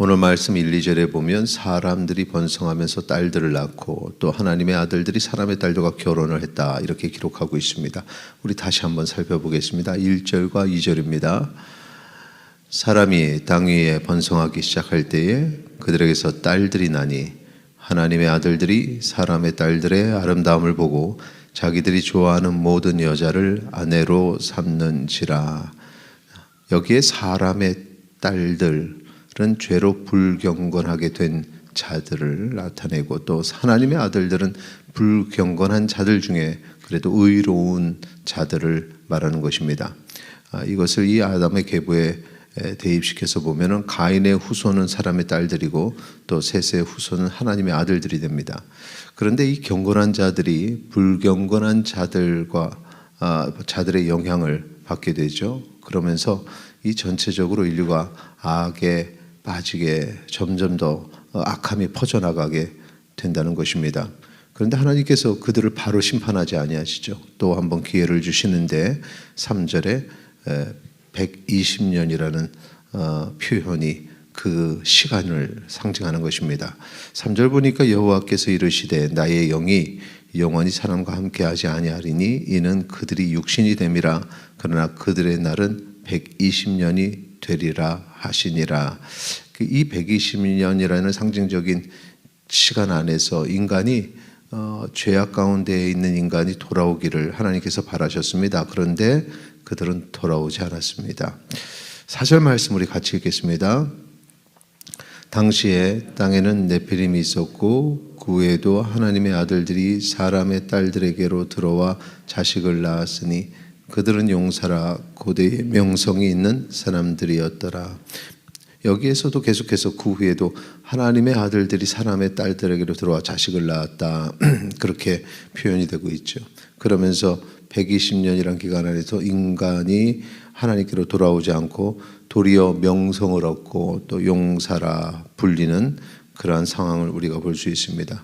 오늘 말씀 1, 2절에 보면 사람들이 번성하면서 딸들을 낳고 또 하나님의 아들들이 사람의 딸들과 결혼을 했다 이렇게 기록하고 있습니다. 우리 다시 한번 살펴보겠습니다. 1절과 2절입니다. 사람이 땅 위에 번성하기 시작할 때에 그들에게서 딸들이 나니 하나님의 아들들이 사람의 딸들의 아름다움을 보고 자기들이 좋아하는 모든 여자를 아내로 삼는지라. 여기에 사람의 딸들은 죄로 불경건하게 된 자들을 나타내고 또 하나님의 아들들은 불경건한 자들 중에 그래도 의로운 자들을 말하는 것입니다. 이것을 이 아담의 계보에 대입시켜서 보면은 가인의 후손은 사람의 딸들이고 또 셋의 후손은 하나님의 아들들이 됩니다. 그런데 이 경건한 자들이 불경건한 자들의 영향을 받게 되죠. 그러면서 이 전체적으로 인류가 악에 빠지게 점점 더 악함이 퍼져나가게 된다는 것입니다. 그런데 하나님께서 그들을 바로 심판하지 아니하시죠. 또 한 번 기회를 주시는데 3절에 120년이라는 표현이 그 시간을 상징하는 것입니다. 3절 보니까 여호와께서 이르시되 나의 영이 영원히 사람과 함께하지 아니하리니 이는 그들이 육신이 됨이라. 그러나 그들의 날은 120년이 되리라 하시니라. 이 120년이라는 상징적인 시간 안에서 인간이 죄악 가운데 있는 인간이 돌아오기를 하나님께서 바라셨습니다. 그런데 그들은 돌아오지 않았습니다. 4절 말씀 우리 같이 읽겠습니다. 당시에 땅에는 네피림이 있었고 그 외에도 하나님의 아들들이 사람의 딸들에게로 들어와 자식을 낳았으니 그들은 용사라 고대의 명성이 있는 사람들이었더라. 여기에서도 계속해서 그 후에도 하나님의 아들들이 사람의 딸들에게로 들어와 자식을 낳았다 그렇게 표현이 되고 있죠. 그러면서 120년이란 기간 안에서 인간이 하나님께로 돌아오지 않고 도리어 명성을 얻고 또 용사라 불리는 그러한 상황을 우리가 볼 수 있습니다.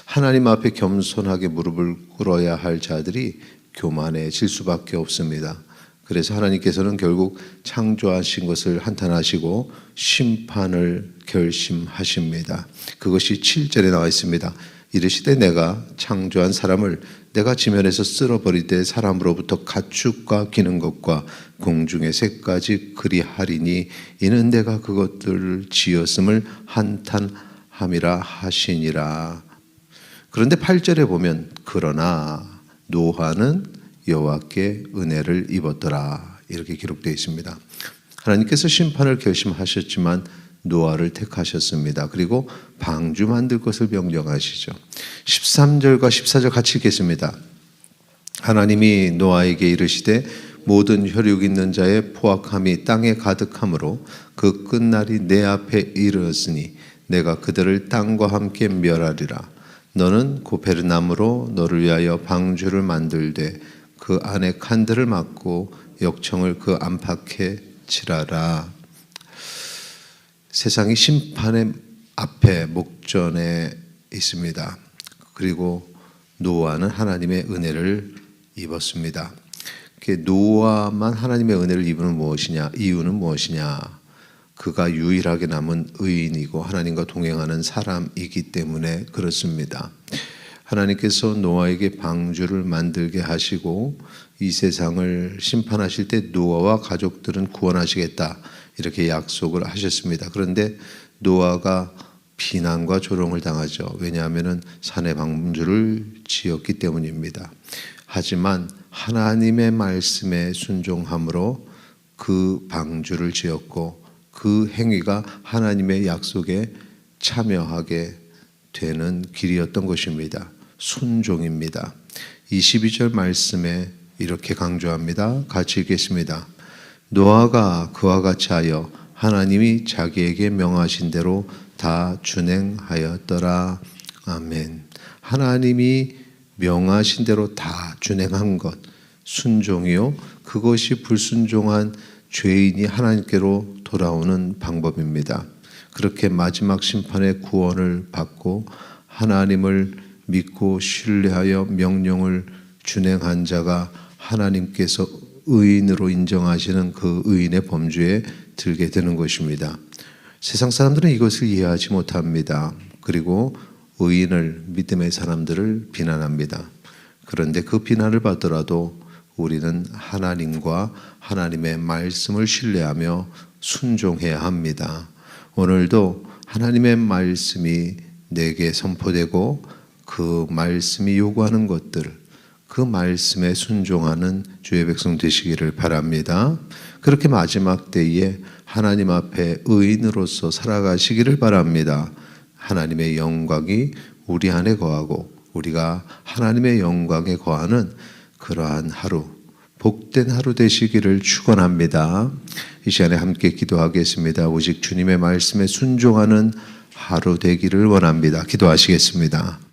하나님 앞에 겸손하게 무릎을 꿇어야 할 자들이 교만해질 수밖에 없습니다. 그래서 하나님께서는 결국 창조하신 것을 한탄하시고 심판을 결심하십니다. 그것이 7절에 나와 있습니다. 이르시되 내가 창조한 사람을 내가 지면에서 쓸어버릴 때 사람으로부터 가축과 기는 것과 공중의 새까지 그리하리니 이는 내가 그것들을 지었음을 한탄함이라 하시니라. 그런데 8절에 보면 그러나 노아는 여호와께 은혜를 입었더라 이렇게 기록되어 있습니다. 하나님께서 심판을 결심하셨지만 노아를 택하셨습니다. 그리고 방주 만들 것을 명령하시죠. 13절과 14절 같이 읽겠습니다. 하나님이 노아에게 이르시되 모든 혈육 있는 자의 포악함이 땅에 가득함으로 그 끝날이 내 앞에 이르렀으니 내가 그들을 땅과 함께 멸하리라. 너는 고페르나무로 너를 위하여 방주를 만들되 그 안에 칸들을 막고 역청을 그 안팎에 칠하라. 세상이 심판의 앞에 목전에 있습니다. 그리고 노아는 하나님의 은혜를 입었습니다. 노아만 하나님의 은혜를 입은 무엇이냐? 이유는 무엇이냐? 그가 유일하게 남은 의인이고 하나님과 동행하는 사람이기 때문에 그렇습니다. 하나님께서 노아에게 방주를 만들게 하시고 이 세상을 심판하실 때 노아와 가족들은 구원하시겠다 이렇게 약속을 하셨습니다. 그런데 노아가 비난과 조롱을 당하죠. 왜냐하면 산에 방주를 지었기 때문입니다. 하지만 하나님의 말씀에 순종함으로 그 방주를 지었고 그 행위가 하나님의 약속에 참여하게 되는 길이었던 것입니다. 순종입니다. 22절 말씀에 이렇게 강조합니다. 같이 읽겠습니다. 노아가 그와 같이 하여 하나님이 자기에게 명하신 대로 다 준행하였더라. 아멘. 하나님이 명하신 대로 다 준행한 것, 순종이요. 그것이 불순종한 죄인이 하나님께로 돌아오는 방법입니다. 그렇게 마지막 심판의 구원을 받고 하나님을 믿고 신뢰하여 명령을 준행한 자가 하나님께서 의인으로 인정하시는 그 의인의 범주에 들게 되는 것입니다. 세상 사람들은 이것을 이해하지 못합니다. 그리고 의인을, 믿음의 사람들을 비난합니다. 그런데 그 비난을 받더라도 우리는 하나님과 하나님의 말씀을 신뢰하며 순종해야 합니다. 오늘도 하나님의 말씀이 내게 선포되고 그 말씀이 요구하는 것들, 그 말씀에 순종하는 주의 백성 되시기를 바랍니다. 그렇게 마지막 때에 하나님 앞에 의인으로서 살아가시기를 바랍니다. 하나님의 영광이 우리 안에 거하고 우리가 하나님의 영광에 거하는 그러한 하루, 복된 하루 되시기를 축원합니다. 이 시간에 함께 기도하겠습니다. 오직 주님의 말씀에 순종하는 하루 되기를 원합니다. 기도하시겠습니다.